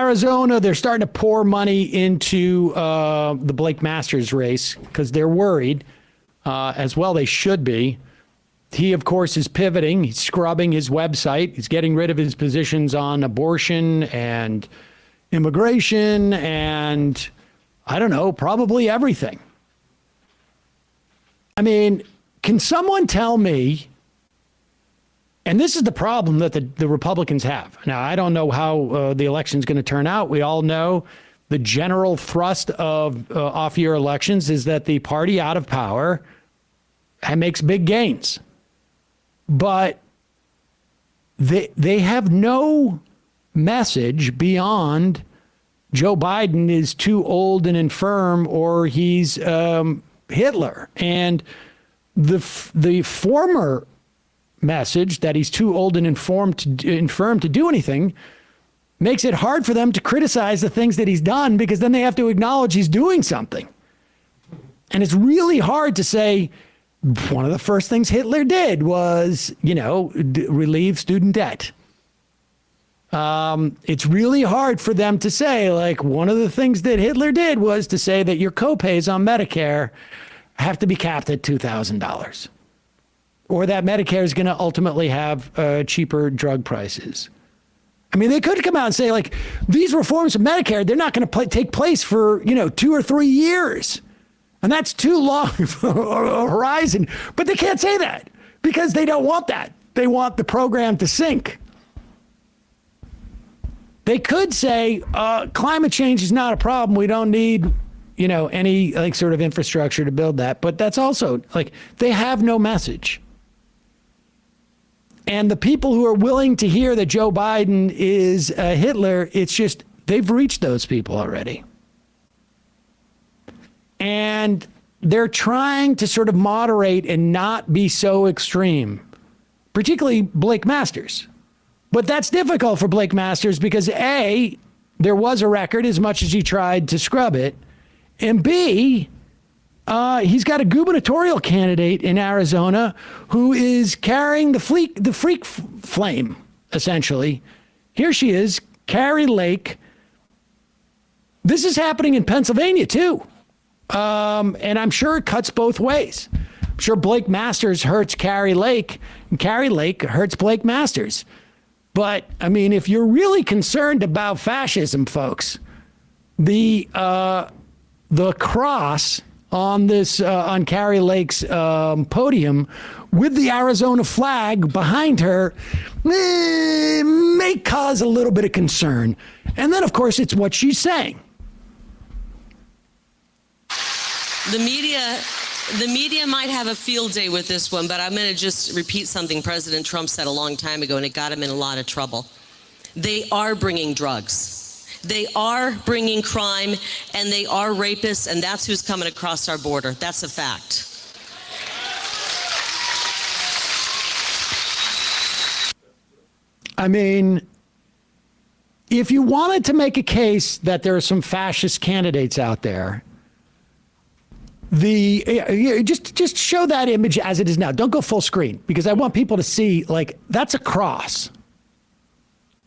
Arizona, they're starting to pour money into the Blake Masters race because they're worried, as well they should be. He, of course, is pivoting. He's scrubbing his website. He's getting rid of his positions on abortion and immigration and, I don't know, probably everything. I mean, can someone tell me, and this is the problem that the Republicans have. Now, I don't know how the election's going to turn out. We all know the general thrust of off-year elections is that the party out of power makes big gains. But they have no message beyond Joe Biden is too old and infirm or he's Hitler. And the former message that he's too old and infirm to do anything makes it hard for them to criticize the things that he's done because then they have to acknowledge he's doing something. And it's really hard to say, one of the first things Hitler did was, relieve student debt. It's really hard for them to say, like, one of the things that Hitler did was to say that your copays on Medicare have to be capped at $2,000. Or that Medicare is going to ultimately have cheaper drug prices. I mean, they could come out and say, like, these reforms of Medicare, they're not going to take place for, 2 or 3 years. And that's too long for a horizon. But they can't say that because they don't want that. They want the program to sink. They could say climate change is not a problem. We don't need, any sort of infrastructure to build that. But that's also they have no message. And the people who are willing to hear that Joe Biden is Hitler, it's just they've reached those people already. And they're trying to sort of moderate and not be so extreme, particularly Blake Masters. But that's difficult for Blake Masters because A, there was a record as much as he tried to scrub it. And B, he's got a gubernatorial candidate in Arizona who is carrying the freak flame, essentially. Here she is, Kari Lake. This is happening in Pennsylvania, too. And I'm sure it cuts both ways. I'm sure Blake Masters hurts Kari Lake, and Kari Lake hurts Blake Masters. But, I mean, if you're really concerned about fascism, folks, the cross on this on Kari Lake's podium with the Arizona flag behind her may cause a little bit of concern. And then, of course, it's what she's saying. The media might have a field day with this one, but I'm going to just repeat something President Trump said a long time ago, and it got him in a lot of trouble. They are bringing drugs. They are bringing crime, and they are rapists, and that's who's coming across our border. That's a fact. I mean, if you wanted to make a case that there are some fascist candidates out there, just show that image as it is now. Don't go full screen because I want people to see, like, that's a cross.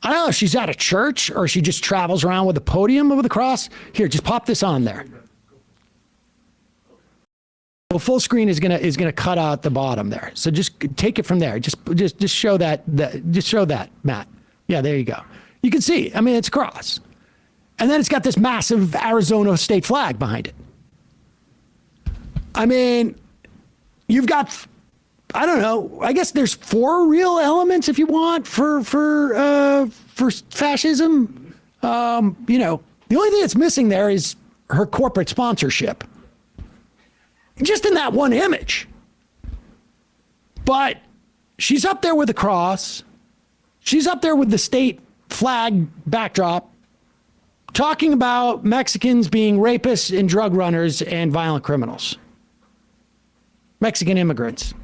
I don't know if she's at a church or she just travels around with a podium with a cross. Here, just pop this on there. Well, full screen is gonna cut out the bottom there. So just take it from there. Just show that. Just show that, Matt. Yeah, there you go. You can see. I mean, it's a cross, and then it's got this massive Arizona state flag behind it. I mean, you've got, I don't know, I guess there's 4 real elements if you want for fascism. The only thing that's missing there is her corporate sponsorship. Just in that one image. But she's up there with the cross. She's up there with the state flag backdrop, talking about Mexicans being rapists and drug runners and violent criminals. Mexican immigrants.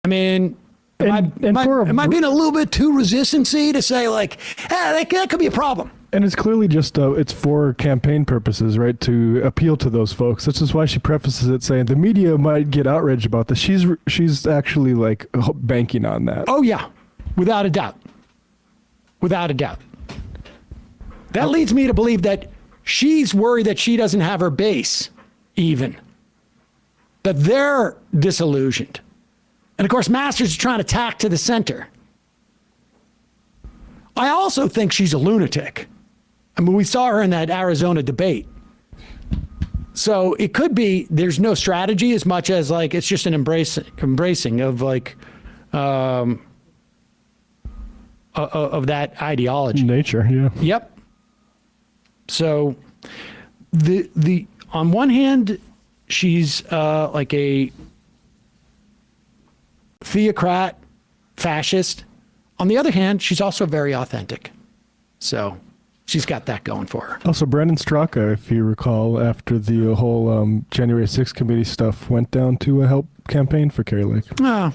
I mean, am I being a little bit too resistancy to say, like, that could be a problem? And it's clearly just, it's for campaign purposes, right, to appeal to those folks. This is why she prefaces it saying the media might get outraged about this. She's actually, like, banking on that. Oh, yeah, without a doubt. without a doubt. That leads me to believe that she's worried that she doesn't have her base, even. That they're disillusioned. And of course, Masters is trying to tack to the center. I also think she's a lunatic. I mean, we saw her in that Arizona debate. So it could be there's no strategy as much as like it's just an embracing of like of that ideology. Nature, yeah. Yep. So the on one hand, she's like a theocrat, fascist. On the other hand, she's also very authentic. So she's got that going for her. Also, Brandon Straka, if you recall, after the whole January 6th committee stuff, went down to help campaign for Kari Lake. Oh,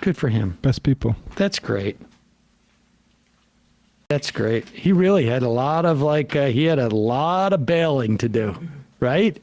good for him. Best people. That's great. That's great. He really had a lot of he had a lot of bailing to do, right?